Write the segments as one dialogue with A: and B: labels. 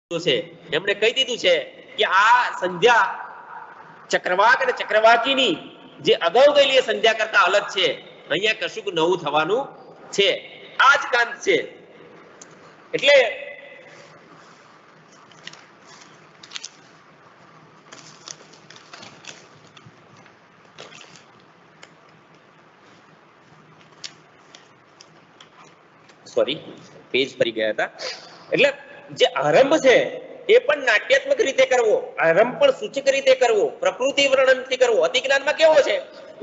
A: છે એમણે કહી દીધું છે કે આ સંધ્યા ચક્રવાક અને ચક્રવાકીની જે અગાઉ ગયેલી સંધ્યા કરતા અલગ છે. અહીંયા કશું નવું થવાનું છે. આ જ કાંત છે. એટલે સોરી પેજ ફરી ગયા હતા. એટલે જે આરંભ છે એ પણ નાટ્યાત્મક રીતે કરવો, આરંભ પણ સૂચક રીતે કરવો, પ્રકૃતિ વર્ણનથી કરવો. અતિજ્ઞાનમાં કેવો છે?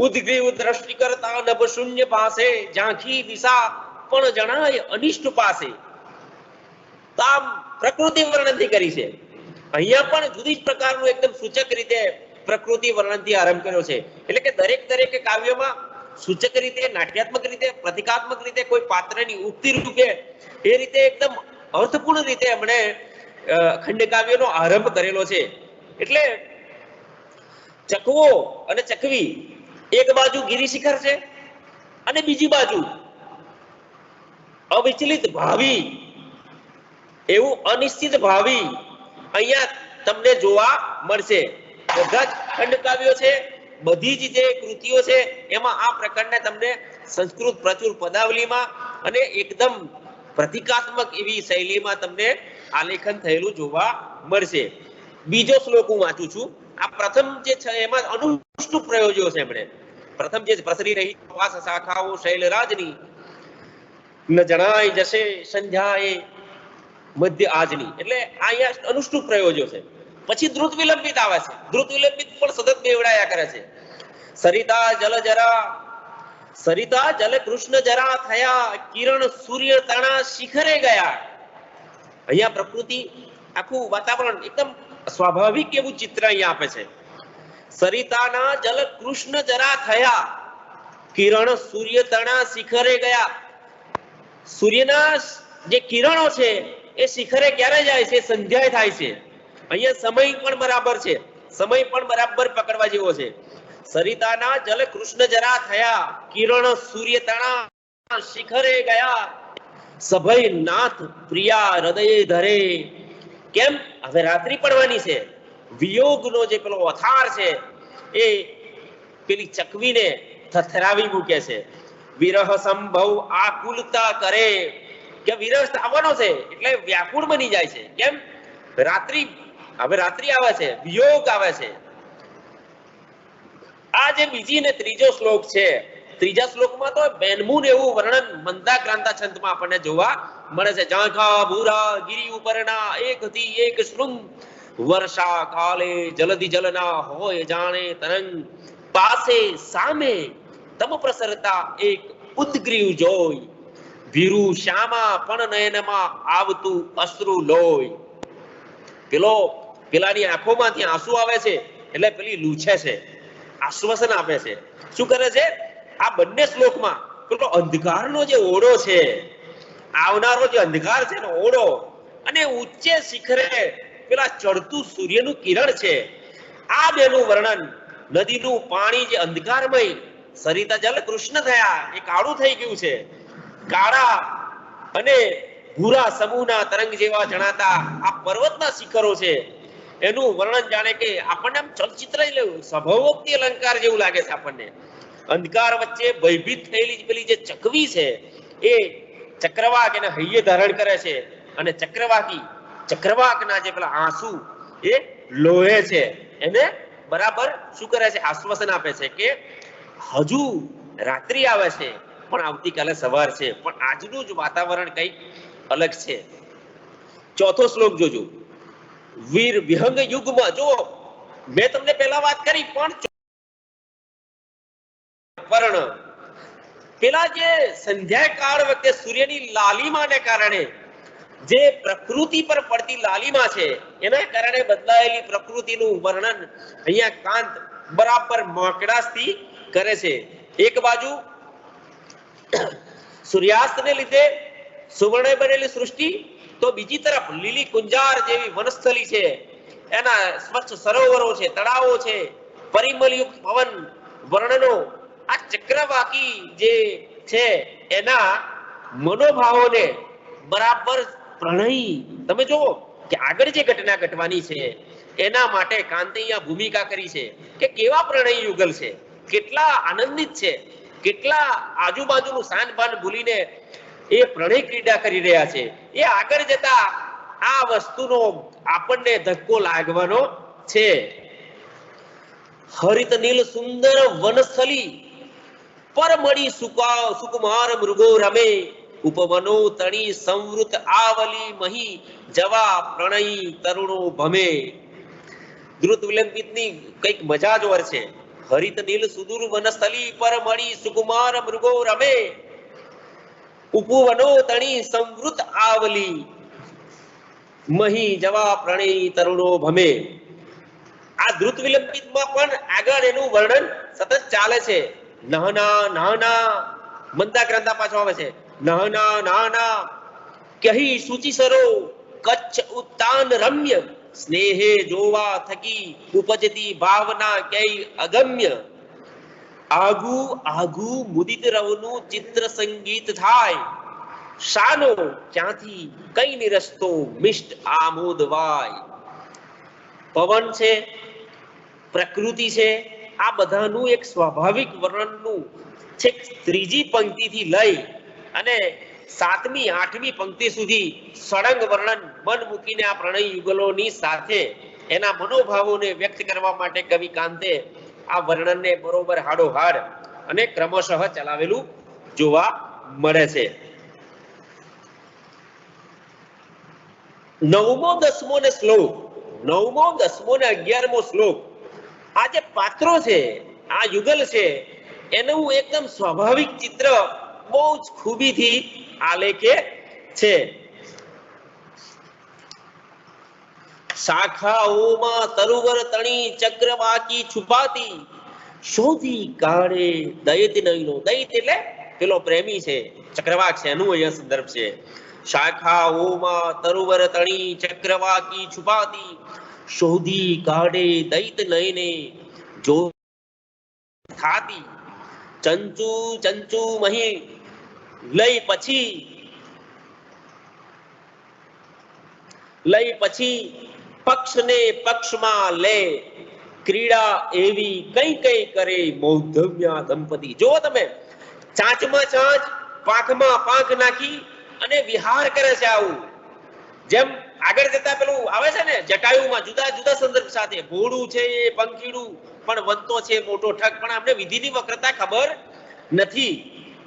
A: ઉદ્ગ્રીવ દ્રષ્ટિ કરતા નભ શૂન્ય પાસે ઝાંખી દિશા પણ જણાય અનિષ્ટ પાસે. તો આમ પ્રકૃતિ વર્ણનથી કરી છે. અહીંયા પણ જુદી જ પ્રકારનું એકદમ સૂચક રીતે પ્રકૃતિ વર્ણનથી આરંભ કર્યો છે. એટલે કે દરેક કાવ્યમાં સૂચક રીતે, નાટ્યાત્મક રીતે, પ્રતિકાત્મક રીતે, કોઈ પાત્રની ઉક્તિ રૂપે એ રીતે એકદમ અર્થપૂર્ણ રીતે એમણે ખંડકાવ્યનો આરંભ કરેલો છે. એટલે ચકવો અને ચકવી એક બાજુ ગિરિશિખર છે અને બીજી બાજુ અવિચલિત ભાવિ, એવું અનિશ્ચિત ભાવિ અહીંયા તમને જોવા મળશે. બધા જ ખંડકાવ્યો છે, બધી જ જે કૃતિઓ છે એમાં આ પ્રકારના તમને સંસ્કૃત પ્રચુર પદાવલીમાં અને એકદમ પ્રતિકાત્મક એવી શૈલીમાં તમને આલેખન થયેલું જોવા મળશે. બીજો શ્લોક હું વાંચું છું. આ પ્રથમ જે છે એમાં અનુષ્ટુપ પ્રયોજો છે. એમણે પ્રથમ જે પ્રસરી રહી વાસ શાખાઓ શૈલરાજની ન જણાય જશે સંધ્યાએ મધ્ય આજની. એટલે આ અહીંયા અનુષ્ટુપ પ્રયોજો છે. પછી દ્રુત વિલંબિત આવે છે. દ્રુત વિલંબિત પણ સતત બેવડાયા કરે છે. સરિતા જલ કૃષ્ણ જરા થયા કિરણ સૂર્ય તણા શિખરે ગયા. અહીંયા પ્રકૃતિ આખું વાતાવરણ એકદમ સ્વાભાવિક એવું ચિત્ર અહીંયા આપે છે. સરિતાના જલ કૃષ્ણ જરા થયા કિરણ સૂર્ય તણા શિખરે ગયા. સૂર્યના જે કિરણો છે એ શિખરે ક્યારે જાય છે? સંધ્યાએ થાય છે. અહીંયા સમય પણ બરાબર છે, સમય પણ બરાબર પકડવા જેવો છે. સરિતાના જલ કૃષ્ણ જરા થયા કિરણ સૂર્ય તણા શિખરે ગયા. સભય નાથ પ્રિયા હૃદય ધરે. કેમ? હવે રાત્રિ પડવાની છે. વિયોગનો જે પેલો અથાર છે એ પેલી ચકવીને થથરાવી મૂકે છે. વિરહ સંભવ આકુલતા કરે, કે વિરહ આવવાનો છે એટલે વ્યાકુળ બની જાય છે. કેમ? રાત્રિ, હવે રાત્રિ આવે છે, વિયોગ આવે છે. આ જે બીજી ને ત્રીજો શ્લોક છે, ત્રીજા શ્લોકમાં તો બેનમૂન એવું વર્ણન મંદાક્રાંતા છંદમાં આપણને જોવા મળે છે. ઝાંખા ભૂરા ગિરી ઉપરના એકથી એક શૃંગ, વર્ષા કાલે જલદી જલના હોય જાણે તરંગ, પાસે સામે તમ પ્રસરતા એક ઉદ્ગ્રીવ જોઈ, ભીરુ શ્યામા પણ નયનમાં આવતું અશ્રુ લોય. પેલાની આંખોમાંથી આંસુ આવે છે એટલે પેલી લૂછે છે, આશ્વાસન આપે છે. શું કરે છે? આ બંને શ્લોકમાં પેલો અંધકારનો જે ઓળો છે, આવનારો જે અંધકાર છે ને ઓળો, અને ઉચ્ચે શિખરે પેલા ચડતું સૂર્યનું કિરણ છે, આ બેનું વર્ણન. નદીનું પાણી જે અંધકારમય, સરિતા જલ કૃષ્ણ થયા, એ કાળું થઈ ગયું છે. કાળા અને ભૂરા સમૂહના તરંગ જેવા જણાતા આ પર્વતના શિખરો છે, એનું વર્ણન જાણે કે આપણને આમ ચલચિત્ર સ્વભાવોક્તિ અલંકાર જેવું લાગે છે આપણને. અંધકાર વચ્ચે ભયભીત થયેલી પેલી જે ચકવી છે એ ચક્રવાક એને હૈયે ધારણ કરે છે, અને ચક્રવાકના જે પેલા આંસુ એ લોહે છે, એને બરાબર શું કરે છે? આશ્વાસન આપે છે કે હજુ રાત્રિ આવે છે પણ આવતીકાલે સવાર છે, પણ આજનું જ વાતાવરણ કંઈક અલગ છે. ચોથો શ્લોક જોજો. વીર વિહંગ યુગમાં, જો મેં તમને પહેલા વાત કરી, પણ પેલા જે સંધ્યા કાળ વખતે સૂર્યની લાલીમાને કારણે જે પ્રકૃતિ પર પડતી લાલીમા છે, એના કારણે બદલાયેલી પ્રકૃતિનું વર્ણન અહીંયા કાંત બરાબર મોકળાશથી કરે છે. એક બાજુ સૂર્યાસ્તને લીધે સુવર્ણે બનેલી સૃષ્ટિ, તો બીજી તરફ લીલી કુંજાર જેવી વનસ્થલી છે, એના સ્વચ્છ સરોવરો છે, તળાવો છે, પરિમલયુક્ત પવન વર્ણનો. આ ચક્રવાકી જે છે એના મનોભાવોને બરાબર પ્રણય, તમે જુઓ કે આગળ જે ઘટના ઘટવાની છે એના માટે કાંતે અહીંયા ભૂમિકા કરી છે કે કેવા પ્રણય યુગલ છે, કેટલા આનંદિત છે, કેટલા આજુબાજુનું સાનબાન ભૂલીને એ પ્રણય ક્રીડા કરી રહ્યા છે. એ આગળ જતા આ વસ્તુનો આપણને ધક્કો લાગવાનો છે. હરિત નીલ સુંદર વનસ્થલી પર મળી સુકુમાર મૃગો રમે, ઉપવનો તણી સંવૃત આવલી મહી જવા પ્રણયી તરુણો ભમે. દ્રુત વિલંબિતની કઈક મજા જ વર છે. હરિત નીલ સુદૂર વનસ્થલી પર મળી સુકુમાર મૃગો રમે, ઉપવનો તણી સંવૃત આવલી મહી જવા પ્રણયી તરુણો ભમે. આ દ્રુત વિલંબિતમાં પણ આગળ એનું વર્ણન સતત ચાલે છે. નાના નાના મંદા ગ્રંથા પાછો આવે છે. નાના નાના કહી સૂચિસરો કચ્છ ઉત્તાન રમ્ય, સ્નેહે જોવા થકી ઉપજતી ભાવના ક્યાંય અગમ્ય. આગુ આગુ મુદિત રવનું ચિત્ર સંગીત થાય, શાનો ક્યાંથી કઈ નિરસ્તો મિષ્ટ આમોદ વાય. પવન છે, પ્રકૃતિ છે, આ બધાનું એક સ્વાભાવિક વર્ણનનું છેક ત્રીજી પંક્તિથી લઈ અને 7મી 8મી પંક્તિ સુધી સળંગ વર્ણન મન મૂકીને આ પ્રણય યુગલોની સાથે એના મનોભાવોને વ્યક્ત કરવા માટે કવિ કાંતે આ વર્ણનને બરોબર હાડોહાડ અને ક્રમશઃ ચલાવેલું જોવા મળે છે. 9મો 10મો ને શ્લોક, 9મો 10મો ને 11મો શ્લોક, આ જે પાત્રો છે, આ યુગલ છે, એનું એકદમ સ્વાભાવિક ચિત્ર બહુ જ ખૂબીથી આલેખે છે. શાખાઓમાં તરુવર તણી ચક્રવાકી છુપાતી, શોધી કાઢે દૈત નયનો. દૈત એટલે પેલો પ્રેમી છે, ચક્રવાક છે, એનું અહીંયા સંદર્ભ છે. શાખાઓમાં તરુવર તણી ચક્રવાકી છુપાતી, શોધી કાઢે દૈત નયને જો થાતી. ચંચુ ચંચુ મહી લઈ પછી પક્ષને પક્ષમાં લે, ક્રીડા એવી કઈ કઈ કરે મૌધમ્યા દંપતી. જો તમે ચાંચમાં ચાંચ, પાંખમાં પાંખ નાખી અને વિહાર કરે છે. આવું જેમ આગળ જતા પેલું આવે છે ને જટાયુમાં જુદા જુદા સંદર્ભ સાથે, ઘોડું છે એ પંખીડું પણ વંતો છે મોટો ઠગ, પણ આપણે વિધિની વક્રતા ખબર નથી,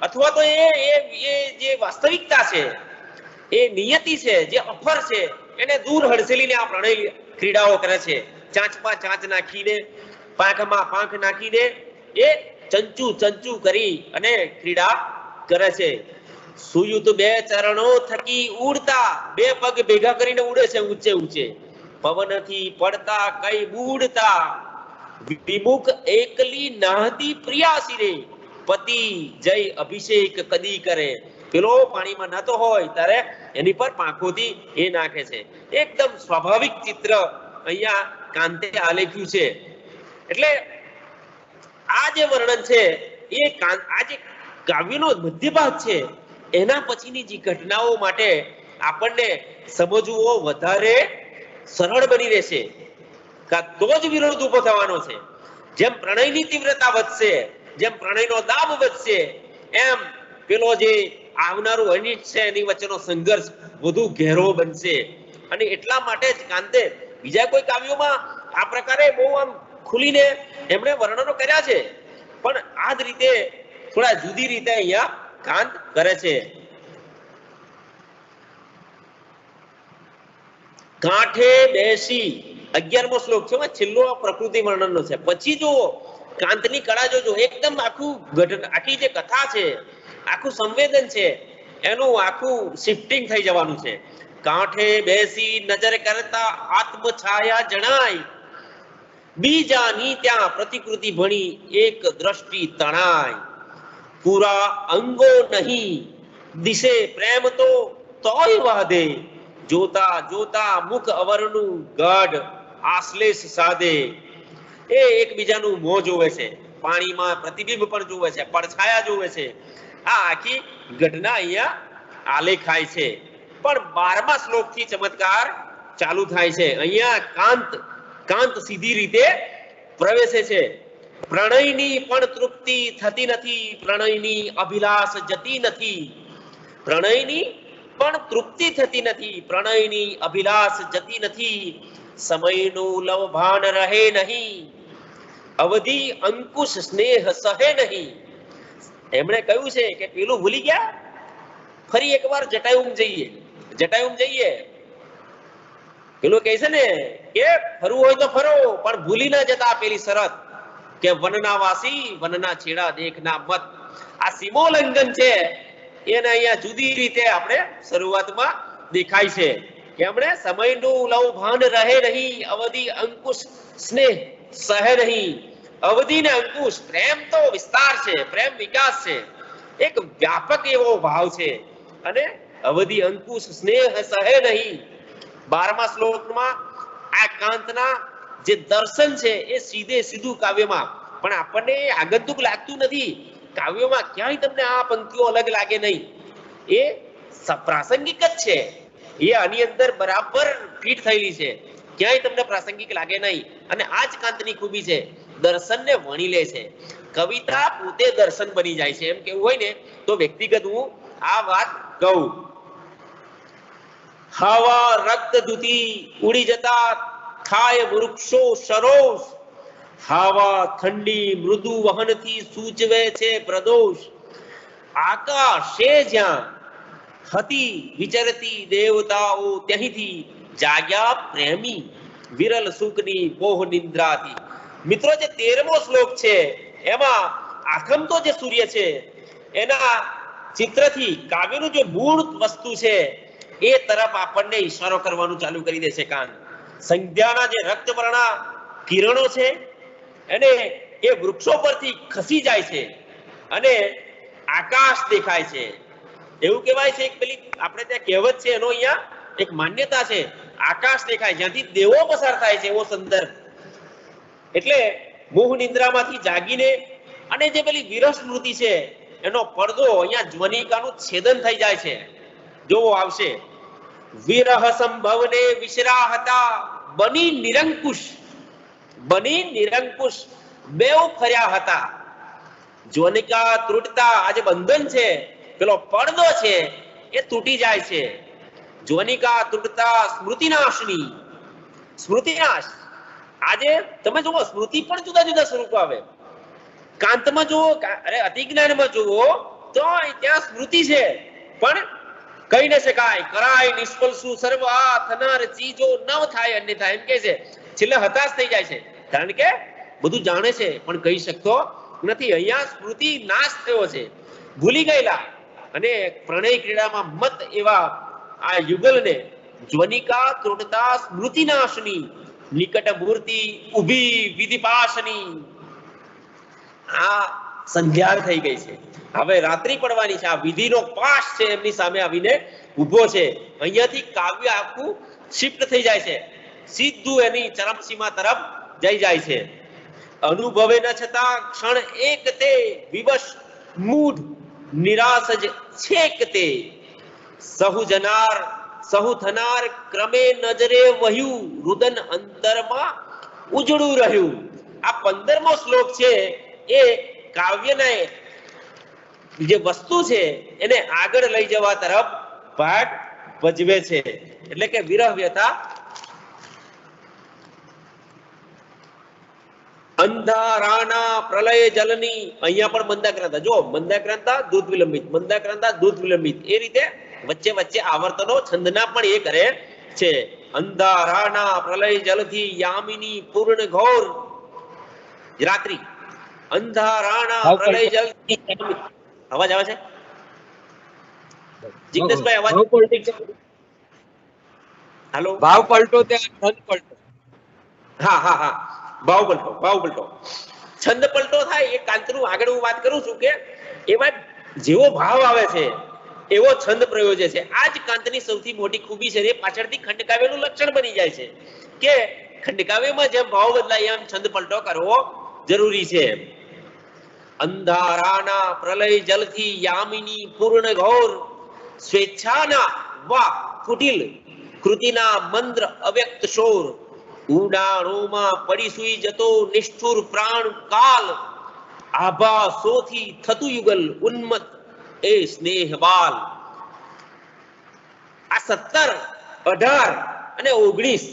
A: અથવા તો એ જે વાસ્તવિકતા છે, એ નિયતિ છે, જે અફર છે, એને દૂર હડસેલીને આ પ્રણય ક્રીડાઓ કરે છે. ચાંચમાં ચાંચ નાખીને, પાંખમાં પાંખ નાખીને એ ચંચુ ચંચુ કરી અને ક્રીડા કરે છે. સુયુત બે ચરણો થકી ઉડતા, બે પગ ભેગા કરીને ઉડે છે ઊંચે ઊંચે, પવનથી પડતા કઈ બુડતા, વિમુખ એકલી નાહતી પ્રિયાસી, પતિ જય અભિષેક કદી કરે. પેલો પાણીમાં નતો હોય ત્યારે એની પર પાંખોથી એ નાખે છે. એકદમ સ્વાભાવિક ચિત્ર અહીંયા કાંતે આલેખ્યું છે. એટલે આ જે વર્ણન છે એ આ જે કાવ્યનો મધ્ય ભાગ છે, એના પછીની જે ઘટનાઓ માટે આપણને સમજવું વધારે સરળ બની રહેશે, તો જ વિરોધ ઉભો થવાનો છે. જેમ પ્રણયની તીવ્રતા વધશે, જેમ પ્રણયનો દાબ વધશે, એમ પેલો જે આવનારું અનિષ્ટ છે એની વચ્ચેનો સંઘર્ષ વધુ ઘેરો બનશે. અને એટલા માટે જ કાંતે બીજા કોઈ કાવ્યોમાં આ પ્રકારે બહુ આમ ખુલીને એમણે વર્ણનો કર્યા છે, પણ આ જ રીતે થોડા જુદી રીતે અહીંયા કાંત કરે છે. કાંઠે બેસી 11મો શ્લોક છે, છેલ્લો પ્રકૃતિ વર્ણનનો છે. પછી જો કાંતની કળા જોજો, એકદમ આખી જે કથા છે, આખું સંવેદન છે, એનું આખું શિફ્ટિંગ થઈ જવાનું છે. કાંઠે બેસી નજર કરતા આત્મ છાયા જણાય, બીજાની ત્યાં પ્રતિકૃતિ ભણી એક દ્રષ્ટિ તણાય. પૂરા અંગો નહીં દિશે પ્રેમ તો તોય વાદે, જોતા જોતા મુખ અવરનું ગઢ આશ્લેષ સાધે. એ એકબીજાનું મોં જોવે છે, પાણીમાં પ્રતિબિંબ પણ જોવે છે, પડછાયા જોવે છે. આ આખી ઘટના અહીંયા આલેખાય છે. પણ 12મા શ્લોકથી ચમત્કાર ચાલુ થાય છે. અહીંયા કાંત કાંત સીધી રીતે પ્રવેશે છે. પ્રણયની પણ તૃપ્તિ થતી નથી, પ્રણયની અભિલાષ જતી નથી. પ્રણયની પણ તૃપ્તિ થતી નથી, પ્રણયની અભિલાષ જતી નથી. સમયનું લવભાન રહે નહીં, અવધિ અંકુશ સ્નેહ સહે નહીં. એમણે કહ્યું છે કે પેલું ભૂલી ગયા, ફરી એકવાર જટાયુમ જઈએ. જટાયુમ જઈએ પેલું કહે છે ને કે ફરવું હોય તો ફરો, પણ ભૂલી ના જતા પેલી શરત કે વનના વાસી વનના છેડા દેખના મત. આ સીમોલ્લંઘન છે એને અહીંયા જુદી રીતે આપણે શરૂઆતમાં દેખાય છે કે એમણે સમયનું લવભાન રહે નહીં, અવધિ અંકુશ સ્નેહ સહે નહીં. અવધિ ને અંકુશ, પ્રેમ તો વિસ્તાર છે, પ્રેમ વિકાસ છે, એક વ્યાપક એવો ભાવ છે. અને અવધિ અંકુશ સ્નેહ સહે નહીં. 12મા શ્લોકમાં આ કાંતના જે દર્શન છે એ સીધે સીધું કાવ્યમાં, પણ આપણને આગંતુક લાગતું નથી. કાવ્યમાં ક્યાંય તમને આ પંક્તિઓ અલગ લાગે નહીં, એ પ્રાસંગિક જ છે. એ આની અંદર બરાબર ફિટ થયેલી છે, ક્યાંય તમને પ્રાસંગિક લાગે નહીં. અને આ જ કાંતની ખૂબી છે, દર્શનને વણી લે છે. કવિતા પોતે દર્શન બની જાય છે. એમ કેવું હોય ને તો વ્યક્તિગત હું આ વાત કહું. હવા રક્ત દૂતી ઉડી જતા થાય વૃક્ષો સરોષ, હવા ઠંડી મૃદુ વહનથી સૂચવે છે પ્રદોષ. આકાશે જ્યાં હતી વિચરતી દેવતાઓ ત્યાંથી જાગ્યા પ્રેમી વિરલ સુખની મોહ નિદ્રાથી. મિત્રો જે 13મો શ્લોક છે એમાં આથમતો જે સૂર્ય છે એના ચિત્રથી કાવ્યનું જે મૂળ વસ્તુ છે એ તરફ આપણને ઈશારો કરવાનું ચાલુ કરી દેશે કાંત. સંધ્યાના જે રક્તવર્ણા કિરણો છે અને એ વૃક્ષો પરથી ખસી જાય છે અને આકાશ દેખાય છે. એવું કહેવાય છે કે પેલી આપણે ત્યાં કહેવત છે એનો અહીંયા એક માન્યતા છે, આકાશ દેખાય જ્યાંથી દેવો પસાર થાય છે એવો સંદર્ભ. એટલે મોહ નિદ્રામાંથી જાગીને અને જે પેલી વિરહ સ્મૃતિ છે એનો પડદો અહીંયા જ્વનિકાનું છેદન થઈ જાય છે. જોવો આવશે. વિરહ સંભવને વિશ્રાહતા બની નિરંકુશ, બની નિરંકુશ બેઉ ફર્યા હતા. જ્વનિકા તૂટતા આજે બંધન છે, પેલો પડદો છે એ તૂટી જાય છે. જ્વનિકા તૂટતા સ્મૃતિનાશની, સ્મૃતિનાશ. આજે તમે જુઓ સ્મૃતિ પણ જુદા જુદા સ્વરૂપ આવે. કાંતમાં જુઓ, અરે અતિજ્ઞાનમાં જુઓ તો ત્યાં સ્મૃતિ છે પણ કહી ન શકાય. કરાય નિષ્ફળ શું સર્વ આ થનાર ચીજો નવ થાય અન્યથા, એમ કે છે. છેલ્લે હતાશ થઈ જાય છે કારણ કે બધું જાણે છે પણ કહી શકતો નથી. અહીંયા સ્મૃતિ નાશ થયો છે, ભૂલી ગયેલા. અને પ્રણય ક્રીડામાં મત એવા આ યુગલને જ્વનિકા તૃણતા સ્મૃતિનાશની નિકટ મૂર્તિ ઉભી વિધિપાશની. આ સંધ્યા થઈ ગઈ છે, હવે રાત્રિ પડવાની છે. આ વિધિનો પાશ છે એમની સામે આવીને ઊભો છે. અહીંયાથી કાવ્ય આખું શિફ્ટ થઈ જાય છે, સીધું એની ચરમસીમા તરફ જઈ જાય છે. અનુભવે ન છતાં ક્ષણ એક તે વિવશ મૂઢ નિરાશ જ છેક તે. સહુ જનાર સહુ થનાર ક્રમે નજરે વહ્યું રુદન અંતરમાં ઉજળું રહ્યું. આ 15મો શ્લોક છે એ કાવ્યને જે વસ્તુ છે એને આગળ લઈ જવા તરફ ભાગ ભજવે છે. એટલે કે વિરહ વ્યથા અંધારાના પ્રલય જલની. અહીંયા પણ મંદાક્રાંતા, જો મંદાક્રાંતા દૂધ વિલંબિત, મંદાક્રાંતા દૂધ વિલંબિત, એ રીતે વચ્ચે વચ્ચે આવર્તનો છંદના પણ એ કરે છે. અંધારાના પ્રલય જલથી યામિની પૂર્ણ ઘોર રાત્રિ. અંધારાના પ્રલય જલથી અવાજ આવે છે જિગ્નેશભાઈ? અવાજ હેલો,
B: ભાવ પલટો ત્યાં છંદ પલટો.
A: હા હા હા, ભાવ પલટો, ભાવ પલટો, છંદ પલટો થાય. એ કાંતનું આગળ હું વાત કરું છું કે એમાં જેવો ભાવ આવે છે એવો છંદ પ્રયોજે છે. આ જ કાંતની સૌથી મોટી ખૂબી છે. એ પાછળથી ખંડકાવ્યનું લક્ષણ બની જાય છે કે ખંડકાવ્યમાં જેમ ભાવ બદલાય એમ છંદ પલટો કરવો જરૂરી છે. અંધારાના પ્રલય જલથી યામિની પૂર્ણ ઘોર સ્વેચ્છાના વાહ કુટિલ કૃતિના મંદ્ર અવ્યક્ત શોર, ઉડાણોમાં પડી સૂઈ જતો નિષ્ઠુર પ્રાણ કાલ, આભાસોથી થતું યુગલ ઉન્મત એ સ્નેહ બાલ. આ 17, 18 અને 19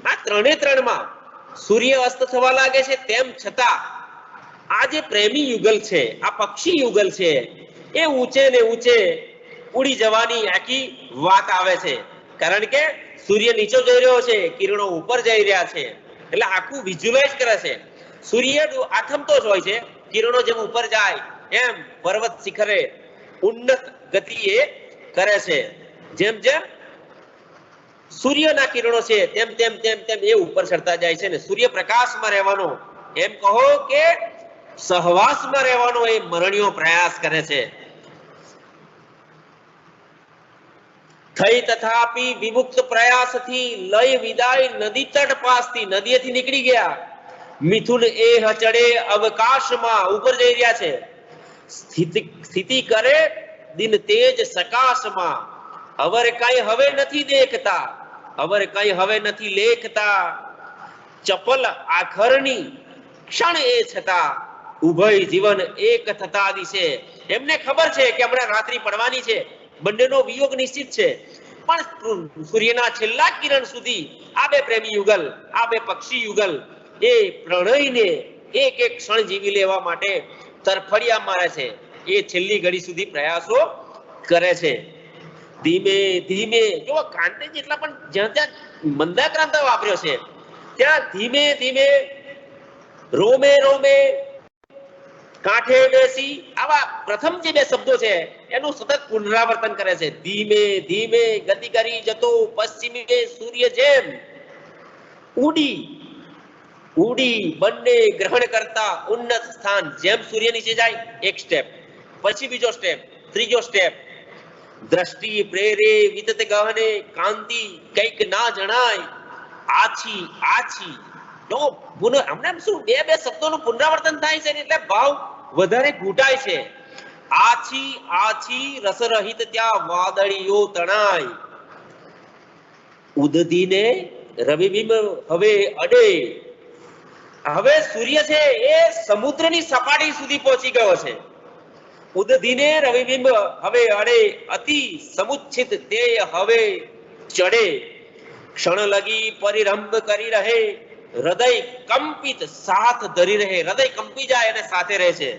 A: આ ત્રણમાં સૂર્ય અસ્ત થવા લાગે છે, તેમ છતાં આ જે પ્રેમી યુગલ છે, આ પક્ષી યુગલ છે, એ ઊંચે ને ઊંચે ઉડી જવાની આખી વાત આવે છે. કારણ કે સૂર્ય નીચે જઈ રહ્યો છે, કિરણો ઉપર જઈ રહ્યા છે, એટલે આખું વિઝ્યુઅલાઇઝ કરે છે. સૂર્ય આથમતો જ હોય છે, કિરણો જેમ ઉપર જાય એમ પર્વત શિખરે ઉન્નત ગતિએ કરે છે. જેમ જેમ સૂર્યના કિરણો છે તેમ તેમ તેમ તેમ એ ઉપર ચડતા જાય છે. ને સૂર્યપ્રકાશમાં રહેવાનો, એમ કહો કે સહવાસમાં રહેવાનો એ મરણીયો પ્રયાસ કરે છે. થઈ તથાપી વિમુક્ત પ્રયાસથી લય વિદાય નદી તટ પાસથી, નદીએથી નીકળી ગયા. મિથુન એ ચડે અવકાશમાં, ઉપર જઈ રહ્યા છે. સ્થિતિ કરે દિન તેજ સકાશમાં, અવર કઈ હવે નથી દેખતા, અવર કઈ હવે નથી લેખતા. ચપલ આખરની ક્ષણ એ છતાં, ઉભય જીવન એક થતા દિશે. એમને ખબર છે કે હમણાં રાત્રિ પડવાની છે, બંનેનો વિયોગ નિશ્ચિત છે, પણ સૂર્યના છેલ્લા કિરણ સુધી આ બે પ્રેમી યુગલ, આ બે પક્ષી યુગલ એ પ્રણયને એક એક ક્ષણ જીવી લેવા માટે તરફડિયા મારે છે. એ છેલ્લી ઘડી સુધી પ્રયાસો કરે છે. ધીમે ધીમે જો કાંતે જેટલા પણ જ્યાં જ્યાં મંદાક્રાંત વાપર્યો છે ત્યાં ધીમે ધીમે, રોમે રોમે, કાંઠે બેસી, આવા પ્રથમ જે બે શબ્દો છે એનું સતત પુનરાવર્તન કરે છે. ધીમે ધીમે ગતિ કરી જતો પશ્ચિમે સૂર્ય જેમ, ઉડી ઉડી બંને ગ્રહણ કરતા ઉન્નત સ્થાન. જેમ સૂર્ય નીચે જાય એક સ્ટેપ, પછી બીજો સ્ટેપ, ત્રીજો સ્ટેપ. દ્રષ્ટિ પ્રેરે વિતત ગહને કાંતિ કઈક ના જણાય, આછી આછી. જો હમણાં શું બે બે શબ્દોનું પુનરાવર્તન થાય છે એટલે ભાવ વધારે ઘૂંટાય છે. આછી આછી રસરહિત ત્યાં વાદળીઓ તણાય, ઉદધીને રવિબિંબ હવે અડે. હવે સૂર્ય છે એ સમુદ્રની સપાટી સુધી પહોંચી ગયો છે. ઉદધીને રવિબિંબ હવે અડે, અતિ સમુચ્છિત તે હવે ચડે. ક્ષણ લગી પરિરંભ કરી રહે, હૃદય કંપિત સાથ ધરી રહે. હૃદય કંપી જાય અને સાથે રહે છે.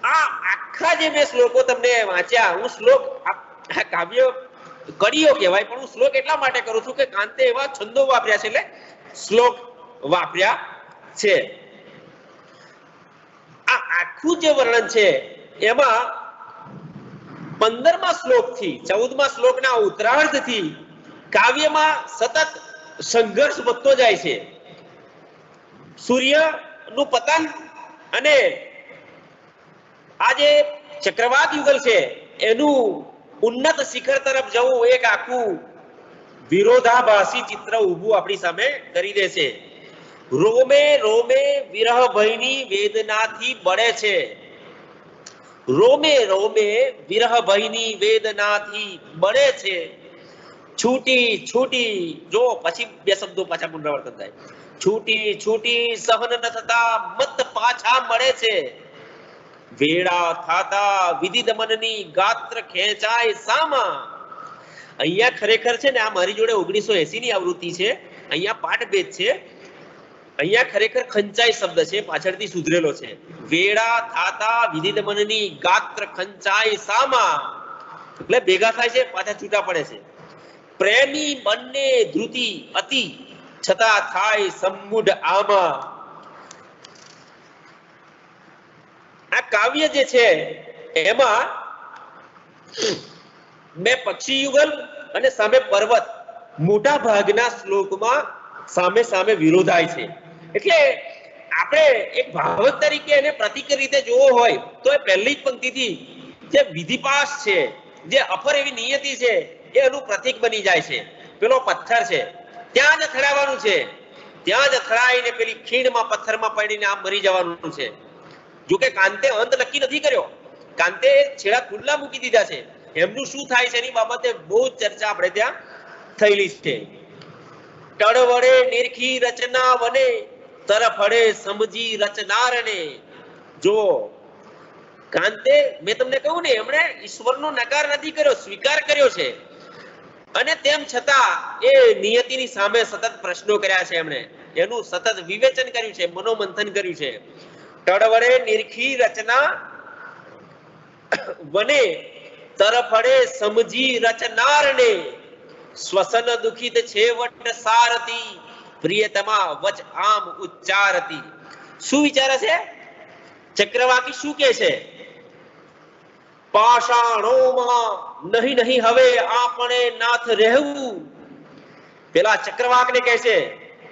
A: આ આખા જે મેં શ્લોકો તમને વાંચ્યા, હું શ્લોક આ કાવ્ય કડીઓ કહેવાય, પણ હું શ્લોક એટલા માટે કરું છું કે કાંતે એવા છંદો વાપર્યા છે એટલે શ્લોક વાપર્યા છે. આ આખું જે વર્ણન છે એમાં 15મા શ્લોકથી 14મા શ્લોકના ઉત્તરાર્ધથી કાવ્યમાં સતત સંઘર્ષ વધતો જાય છે. સૂર્યનું પતન અને આ જે ચક્રવાત યુગલ છે એનું ઉન્નત શિખર તરફ જવું એક આખું વિરોધાભાસી ચિત્ર ઊભું આપણી સામે કરી દે છે. રોમે રોમે વિરહ ભયની વેદનાથી બળે છે. રોમે રોમે વિરહ ભયની વેદનાથી બળે છે. છૂટી છૂટી, જો પછી બે શબ્દો પાછા પુનરાવર્તન થાય. છૂટી છૂટી સહન ન થતા મત પાછા મળે છે. વેડા થાતા વિધિ દમનની ગાત્ર ખેંચાય સામા. અહીંયા ખરેખર છે ને, આ મારી જોડે 1980 ની આવૃત્તિ છે, અહીંયા પાઠભેદ છે. અહીંયા ખરેખર ખંચાઈ શબ્દ છે, પાછળથી સુધરેલો છે. વેડા થાતા વિધિ દમનની ગાત્ર ખંચાય સામા, એટલે ભેગા થાય છે, પાછા છૂટા પડે છે. પ્રેમી બંને ધ્રુતિ અતિ છતાં થાય સમૂઢ આમાં. આ કાવ્ય જે છે એમાં બે પક્ષી યુગલ અને સામે પર્વત મોટા ભાગના શ્લોકમાં સામે સામે વિરોધાય છે. એટલે આપણે એક ભાવક તરીકે એને પ્રતીક રીતે જોવો હોય તો એ પહેલી જ પંક્તિથી જે વિધિપાસ છે, જે અફર એવી નિયતિ છે, એ એનું પ્રતીક બની જાય છે. પેલો પથ્થર છે ત્યાં જ અથડાવાનું છે, ત્યાં જ અથડાઈને પેલી ખીણમાં પથ્થરમાં પડીને આમ મરી જવાનું છે. જોકે કાંતે અંત નક્કી નથી કર્યો, કાંતે છેડા ખુલ્લા મૂકી દીધા છે. એમનું શું થાય છે એની બાબતે બહુ ચર્ચા આપણે ત્યાં થયેલી છે. તળ વડે નિરખી રચના વને તરફ વડે સમજી રચનારને. જો કાંતે મેં તમને કહ્યું ને, એમણે ઈશ્વરનો નકાર નથી કર્યો, સ્વીકાર કર્યો છે. અને તેમ છતાં એ નિયતિની સામે સતત પ્રશ્નો કર્યા છે. એમણે એનું સતત વિવેચન કર્યું છે, મનોમંથન કર્યું છે. તળ વડે નિરખી રચના વને તરફ વડે સમજી રચનારને. શ્વસન દુખિત છેવટ સારતી પ્રિયતમા વચ આમ ઉચ્ચારતી. શું વિચારે છે ચક્રવાકી? શું કે છે? પાષાણોમાં નહીં નહીં હવે આપણે નાથ રહેવું. પેલા ચક્રવાકને કહે છે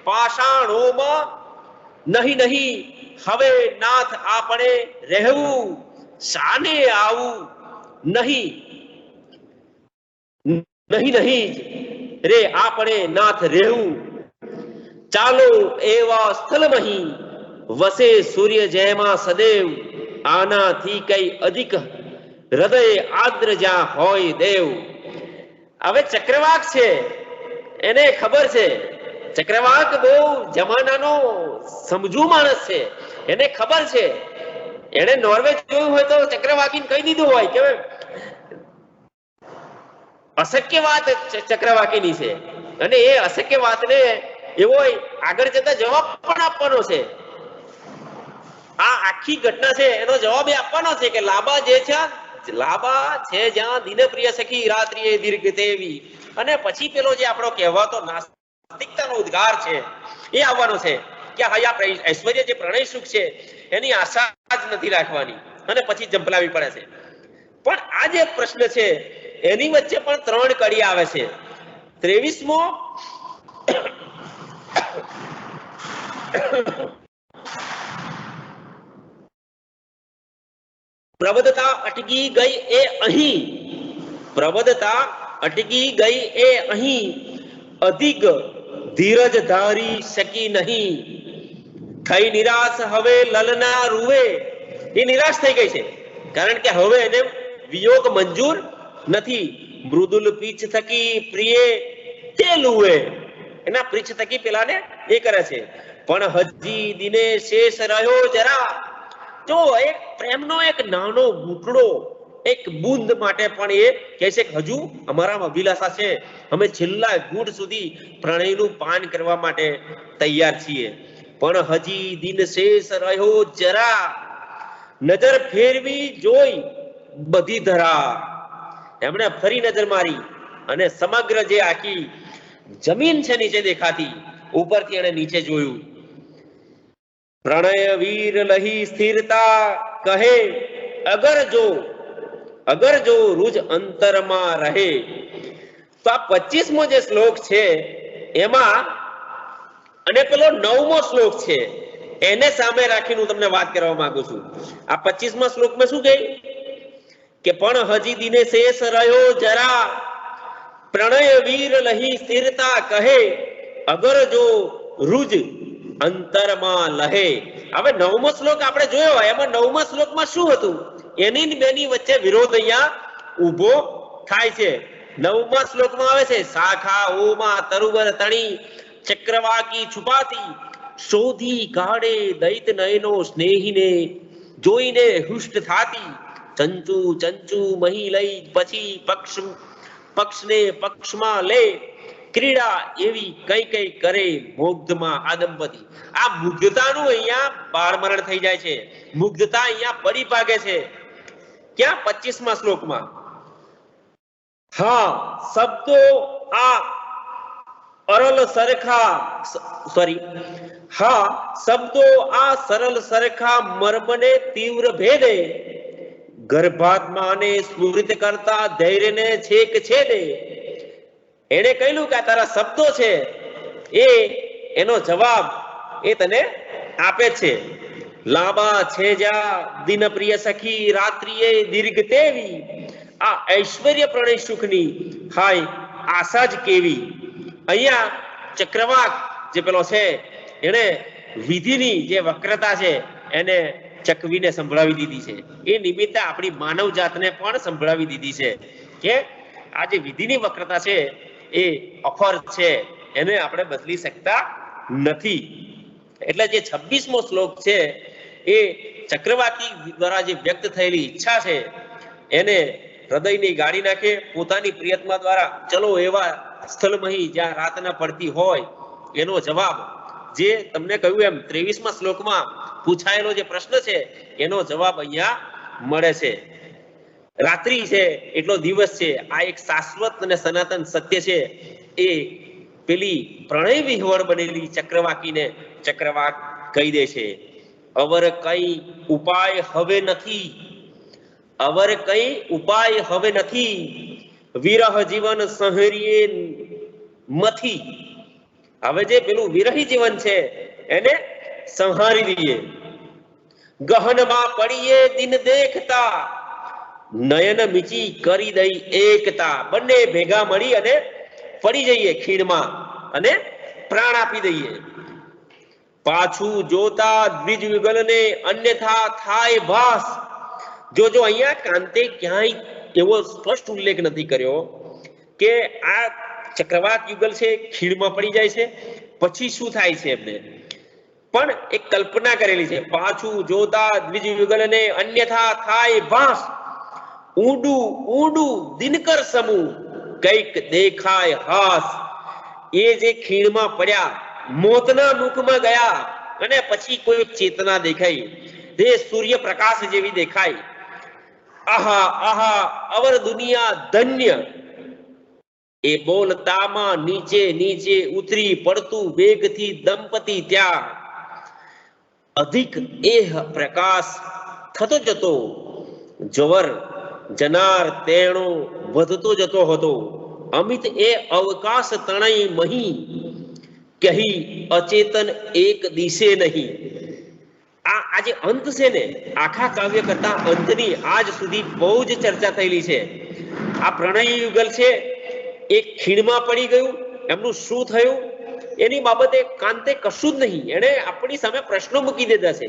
A: પાષાણોમાં નહીં નહીં હવે નાથ આપણે રહેવું. શાને આવું નહીં નહીં નહીં રે આપણે નાથ રહેવું. ચાલો એવા સ્થળમહી વસે સૂર્ય જયમાં સદેવ. આનાથી કઈ અધિક હૃદય આદ્ર જ્યાં હોય દેવ. હવે ચક્રવાક છે, એને ખબર છે. ચક્રવાક બહુ જમાનાનો સમજુ માણસ છે, એને ખબર છે. એને નોર્વે જોયું હોય તો ચક્રવાકીને કહી દીધું હોય કે અશક્ય વાત ચક્રવાકીની છે, અને એ અશક્ય વાતને એવો આગળ જતા જવાબ પણ આપવાનો છે. આ આખી ઘટના છે એનો જવાબ એ આપવાનો છે કે લાંબા જે છે, લાંબા છે જ્યાં દિન પ્રિય સખી રાત્રિએ દીર્ઘ તેવી. અને પછી પેલો જે આપણો કહેવાતો નાસ્તિકતાનો ઉદ્ગાર છે એ આવવાનો છે કે હા ઐશ્વર્ય જે પ્રણય સુખ છે એની આશા જ નથી રાખવાની, અને પછી જંપલાવી પડે છે. પણ આ જે પ્રશ્ન છે એની વચ્ચે પણ 3 કડી આવે છે. 23મો પ્રબધતા અટકી ગઈ એ અહીં. પ્રબધતા અટકી ગઈ એ અહીં અધિક ધીરજ ધારી શકી નહીં. થઈ નિરાશ હવે લલના રૂવે. એ નિરાશ થઈ ગઈ છે કારણ કે હવે એને વિયોગ મંજૂર નથી. મૃદુલ પીછ થકી પ્રિય તે લુવે. એના પીછ થકી પેલાને એ કરે છે. પણ હજી દિને શેષ રહ્યો જરા. જો એક પ્રેમનો એક નાનો બૂટડો, એક બૂંદ માટે પણ એ કહે છે કે હજુ અમારામાં અભિલાષા છે, અમે છેલ્લા ઘૂંટ સુધી પ્રણયનું પાન કરવા માટે તૈયાર છીએ. પણ હજી દિન શેષ રહ્યો જરા. નજર ફેરવી જોઈ બધી ધરા. એમણે ફરી નજર મારી અને સમગ્ર જે આખી જમીન છે નીચે દેખાતી, ઉપરથી એને નીચે જોયું. પ્રણય વીર લહી સ્થિરતા કહે અગર જો રૂજ અંતરમાં રહે. તો આ 25મો જે શ્લોક છે એમાં, અને પેલો 9મો શ્લોક છે એને સામે રાખીને હું તમને વાત કરવા માંગુ છું. આ 25મા શ્લોકમાં શું કહે કે પણ હજી દિને શેષ રહ્યો જરા. પ્રણય વીર લહી સ્થિરતા કહે અગર જો રૂજ અંતરમાં લહે. હવે 9મો શ્લોક આપણે જોયો, એમાં 9મા શ્લોકમાં શું હતું? એની બેની વચ્ચે વિરોધ અહીંયા ઊભો થાય છે. 9મા શ્લોકમાં આવે છે શાખા ઓમાં તરુબર તણી ચક્રવાકી છુપાતી શોધી કાઢે દૈત નયનો સ્નેહીને જોઈને હુષ્ટ થાતી. ચંચુ ચંચુ મહી લઈ પછી પક્ષને પક્ષમાં લે ક્રીડા એવી કઈ કઈ કરે મુગ્ધમાં આ દંપતી. આ મુગ્ધતાનું અહીંયા બાળમરણ થઈ જાય છે. મુગ્ધતા અહીંયા પડી ભાગે છે. ક્યાં? 25મા શ્લોકમાં. હા શબ્દો આ અરલ સરખા હા શબ્દો આ સરળ સરખા મર્મને તીવ્ર ભેદે ગર્ભાત્માને સ્ફુરિત કરતા ધૈર્યને છેક છેદે. એને કહ્યું કે આ તારા શબ્દો છે એ એનો જવાબ એ તને આપે છે. લાંબા છે જા દિન પ્રિય સખી રાત્રિએ દીર્ઘ તેવી. આ ઐશ્વર્ય પ્રણય સુખની હાય આશા જ કેવી. અહીંયા ચક્રવાક જે પેલો છે એને વિધિની જે વક્રતા છે એને ચકવીને સંભળાવી દીધી છે. એ નિમિત્તે આપણી માનવ જાતને પણ સંભળાવી દીધી છે કે આ જે વિધિની વક્રતા છે એ ઓફર છે એને આપણે બદલી શકતા નથી. એટલે જે 26મો શ્લોક છે એ ચક્રવાકી દ્વારા જે વ્યક્ત થયેલી ઈચ્છા છે એને હૃદયની ગાડી નાખે પોતાની પ્રિયતમા દ્વારા ચલો એવા સ્થળમહી જ્યાં રાત ન પડતી હોય એનો જવાબ જે તમને કહ્યું એમ 23મા શ્લોકમાં પૂછાયેલો જે પ્રશ્ન છે એનો જવાબ અહીંયા મળે છે. રાત્રિ છે એટલો દિવસ છે, આ એક શાશ્વત અને સનાતન સત્ય છે. એ પેલી પ્રણય વિહવળ બનેલી ચક્રવાકીને ચક્રવાક કહી દે છે. અવર કઈ ઉપાય હવે નથી, અવર કઈ ઉપાય હવે નથી, વિરહ જીવન સહરીએ મથી. હવે જે પેલું વિરહી જીવન છે એને સંહારી દઈએ. ગહનમાં પડીએ દિન દેખતા, નયન મીચી કરી દઈ એકતા. બંને ભેગા મળી અને પડી જઈએ ખીણમાં અને પ્રાણ આપી દઈએ. પાછું જોતા દ્વિજ યુગલને અન્યથા થાય ભાસ. જો અહીંયા કાંતે ક્યાંય એવો સ્પષ્ટ ઉલ્લેખ નથી કર્યો કે આ ચક્રવાત યુગલ છે ખીણમાં પડી જાય છે પછી શું થાય છે એમને, પણ એક કલ્પના કરેલી છે. પાછું જોતા દ્વિજ યુગલને અન્યથા થાય ભાસ, ઊંડું ઊંડું દિનકર સમૂહ કઈક દેખાય હાસ. એ જે ખીણમાં પડ્યા મોતના મુખમાં ગયા અને પછી કોઈ ચેતના દેખાઈ, જે સૂર્ય પ્રકાશ જેવી દેખાય. આહા આહા અવર દુનિયા ધન્ય. એ બોલતામાં નીચે નીચે ઉતરી પડતું વેગથી દંપતી ત્યાં. અધિક એહ પ્રકાશ થતો જતો, જવર જનાર તેણો વધતો જતો હતો. અમિત એ અવકાશ તણય મહી, કહી અચેતન એક દિશે નહીં. આ જે અંત છે ને આખા કાવ્ય કરતા અંતની આજ સુધી બહુ જ ચર્ચા થયેલી છે. આ પ્રણય યુગલ છે એ ખીણમાં પડી ગયું, એમનું શું થયું એની બાબતે કાંતે કશું જ નહીં. એને આપણી સામે પ્રશ્નો મૂકી દીધા છે.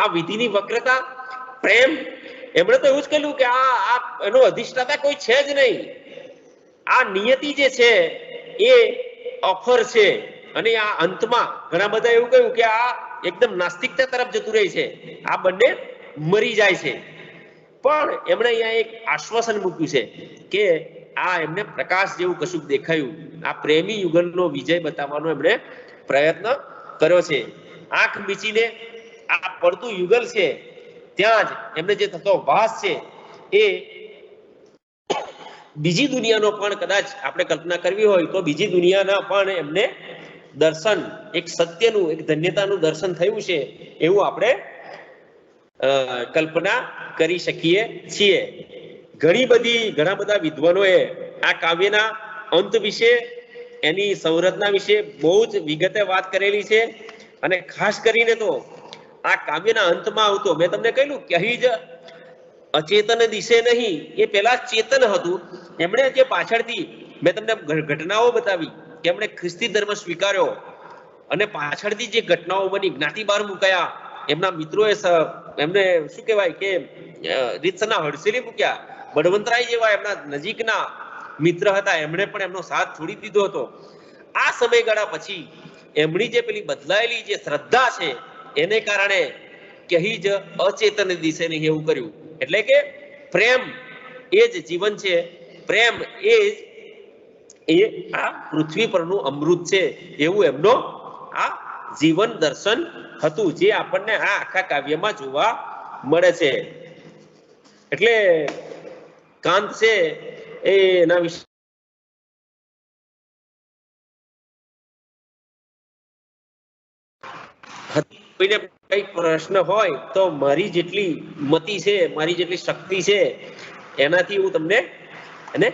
A: આ વિધિની વક્રતા, પ્રેમ, એમણે તો એવું જ કહ્યું કે આ એનો અધિષ્ઠાતા કોઈ છે જ નહીં. આ નિયતિ જે છે એ ઓફર છે. અને આ અંતમાં ઘણા બધા એવું કહ્યું કે આ એકદમ નાસ્તિકતા તરફ જતું રહે છે, આ બંને મરી જાય છે. પણ એમણે અહીંયા એક આશ્વાસન મૂક્યું છે કે આ એમને પ્રકાશ જેવું કશું દેખાયું. આ પ્રેમી યુગલનો વિજય બતાવવાનો એમણે પ્રયત્ન કર્યો છે. આંખ મીચીને આ પડતું યુગલ છે ત્યાં જ એમને જે થતો ભાસ છે એ બીજી દુનિયાનો પણ કદાચ આપણે કલ્પના કરવી હોય તો બીજી દુનિયાના પણ એમને દર્શન, એક સત્યનું, એક ધન્યતાનું દર્શન થયું છે એવું આપણે કલ્પના કરી શકીએ છીએ. ઘણા બધા વિદ્વાનોએ આ કાવ્યના અંત વિશે, એની સંરચના વિશે બહુ જ વિગતે વાત કરેલી છે. અને ખાસ કરીને તો આ કાવ્યના અંતમાં આવતો મેં તમને કહ્યું કે અહીં જ અચેતન દિશે નહીં, એ પેલા ચેતન હતું. એમણે જે પાછળથી મેં તમને ઘટનાઓ બતાવી કે એમણે ખ્રિસ્તી ધર્મ સ્વીકાર્યો અને પાછળથી જે ઘટનાઓ બની, જ્ઞાતિ બહાર મુકાયા, એમના મિત્રોએ એમને શું કહેવાય કે રીતસરના હડસેલી મૂક્યા. બળવંતરાય જેવા એમના નજીકના મિત્ર હતા એમણે પણ એમનો સાથ છોડી દીધો હતો. આ સમયગાળા પછી એમની જે પેલી બદલાયેલી જે શ્રદ્ધા છે એને કારણે કહી જ અચેતન દિશે નહીં એવું કર્યું. એટલે કે પ્રેમ એ જ જીવન છે, પ્રેમ એ આ પૃથ્વી પરનું અમૃત છે એવું એમનો આ જીવન દર્શન હતું, જે આપણને આ આખા કાવ્યમાં જોવા મળે છે. એટલે કાંત છે એના વિશે કોઈને કઈ પ્રશ્ન હોય તો મારી જેટલી મતિ છે, મારી જેટલી શક્તિ છે એનાથી હું તમને એને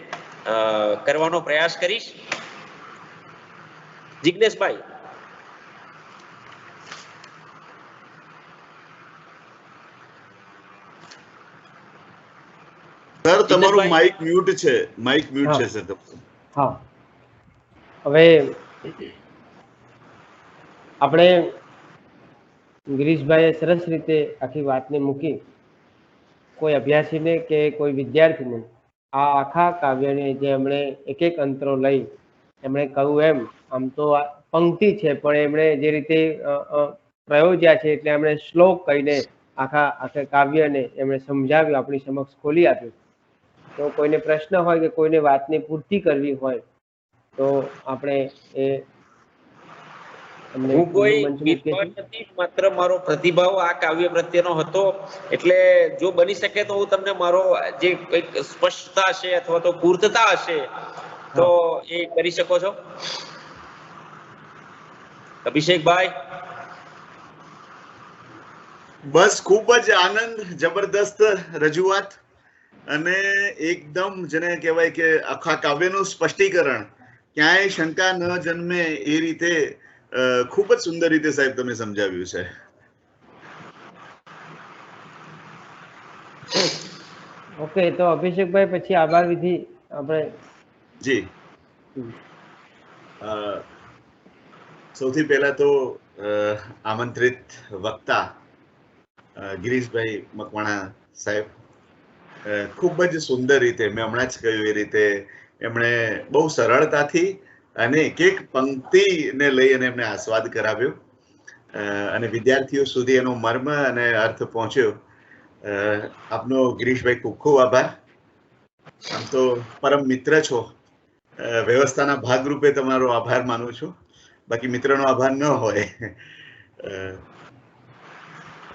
A: કરવાનો પ્રયાસ કરીશ. જિજ્ઞેશભાઈ.
C: સર તમારું માઇક મ્યુટ છે, માઇક મ્યુટ છે સર.
D: હા, હવે આપણે ગિરીશભાઈએ સરસ રીતે આખી વાતને મૂકી. કોઈ અભ્યાસીને કે કોઈ વિદ્યાર્થીને આ આખા કાવ્યને જે એમણે એક એક અંતરો લઈ એમણે કહ્યું એમ આમ તો આ પંક્તિ છે, પણ એમણે જે રીતે પ્રયોજ્યા છે એટલે એમણે શ્લોક કહીને આખા કાવ્યને એમણે સમજાવ્યું, આપણી સમક્ષ ખોલી આપ્યું. તો કોઈને પ્રશ્ન હોય કે કોઈને વાતની પૂર્તિ કરવી હોય તો આપણે એ
A: હું કોઈ વિદ્વાન નથી, માત્ર મારો પ્રતિભાવ આ કાવ્ય પ્રત્યેનો હતો. એટલે જો બની શકે તો હું તમને મારો જે કંઈક સ્પષ્ટતા હશે અથવા તો પૂર્તતા હશે તો એ કરી શકો છો. અભિષેકભાઈ?
C: બસ ખૂબ જ આનંદ, જબરદસ્ત રજૂઆત અને એકદમ જેને કહેવાય કે આખા કાવ્યનું સ્પષ્ટીકરણ, ક્યાંય શંકા ન જન્મે એ રીતે ખૂબ જ સુંદર રીતે સાહેબ તમે સમજાવ્યું છે.
D: ઓકે, તો અભિષેકભાઈ પછી આભાર વિધિ આપણે.
C: જી, સૌથી પહેલા તો આમંત્રિત વક્તા ગિરીશભાઈ મકવાણા સાહેબ ખૂબ જ સુંદર રીતે, મેં હમણાં જ કહ્યું એ રીતે એમણે બહુ સરળતાથી અને એક એક પંક્તિને લઈ અને એમને આસ્વાદ કરાવ્યો અને વિદ્યાર્થીઓ સુધી એનો મર્મ અને અર્થ પહોંચ્યો. આપનો ગિરીશભાઈ ખૂબ ખૂબ આભાર. આમ તો પરમ મિત્ર છો, વ્યવસ્થાના ભાગરૂપે તમારો આભાર માનું છું, બાકી મિત્રનો આભાર ન હોય.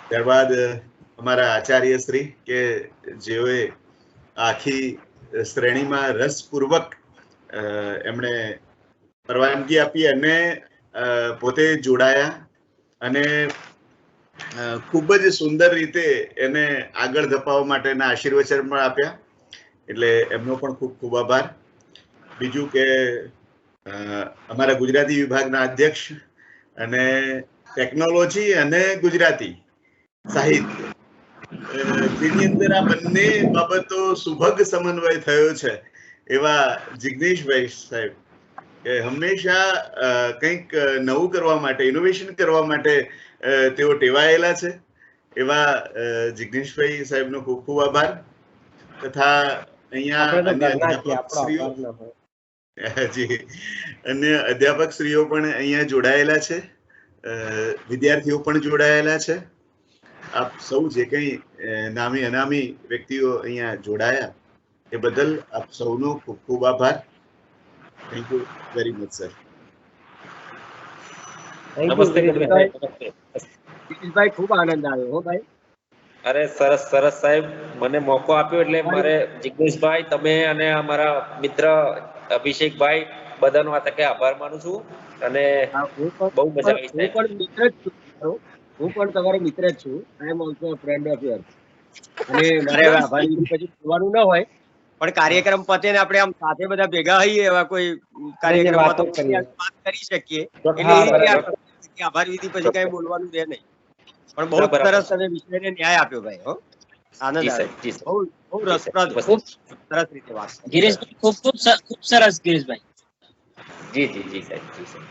C: ત્યારબાદ અમારા આચાર્ય શ્રી કે જેઓએ આખી શ્રેણીમાં રસપૂર્વક એમણે પરવાનગી આપી અને પોતે જોડાયા અને ખૂબ જ સુંદર રીતે એને આગળ ધપાવવા માટેના આશીર્વચન પણ આપ્યા, એટલે એમનો પણ ખૂબ ખૂબ આભાર. બીજું કે અમારા ગુજરાતી વિભાગના અધ્યક્ષ અને ટેકનોલોજી અને ગુજરાતી સાહિત્ય જેની અંદર આ બંને બાબતો સુભગ સમન્વય થયો છે એવા જિગ્નેશભાઈ સાહેબ, કે હંમેશા કંઈક નવું કરવા માટે, ઇનોવેશન કરવા માટે તેઓ ટેવાયેલા છે. એવા જિગ્નેશભાઈ સાહેબનો ખૂબ ખૂબ આભાર. તથા અહીંયા અન્ય અધ્યાપકશ્રીઓ, જી, અન્ય અધ્યાપકશ્રીઓ પણ અહીંયા જોડાયેલા છે, વિદ્યાર્થીઓ પણ જોડાયેલા છે. આપ સૌ જે કંઈ નામી અનામી વ્યક્તિઓ અહીંયા જોડાયા એ બદલ આપ સૌનો ખૂબ ખૂબ આભાર. Thank you very much sir.
A: નમસ્તે
B: ગિરીશભાઈ, ખૂબ આનંદ આવ્યો હો ભાઈ.
A: અરે સરસ સરસ સાહેબ, મને મોકો આપ્યો એટલે મારે જિગ્નેશભાઈ, તમે અને અમારા મિત્ર અભિષેકભાઈ બધાનો આ તકે આભાર માનું છું અને બહુ મજા આવી સાહેબ.
B: હું પણ તમારો મિત્ર જ છું. I am also a friend of your. અને મારે હવે આભાર વિધિ પછી જોવાનું ન હોય, પણ કાર્યક્રમ પતે ને આપણે આમ સાથે બધા ભેગા હોઈએ એવા કોઈ કાર્યક્રમમાં તો વાત કરી શકીએ, એટલે આભાર વિધિ પછી કઈ બોલવાનું રહે નહીં. પણ બહુ સરસ તમે વિષયને ન્યાય આપ્યો ભાઈ. હો, આનંદ આવ્યો, બહુ રસપ્રદ, ખૂબ સરસ રીતે વાત.
E: ગિરીશભાઈ ખૂબ ખૂબ સરસ ગિરીશભાઈ.
A: જી જી જી સાહેબ, જી સાહેબ.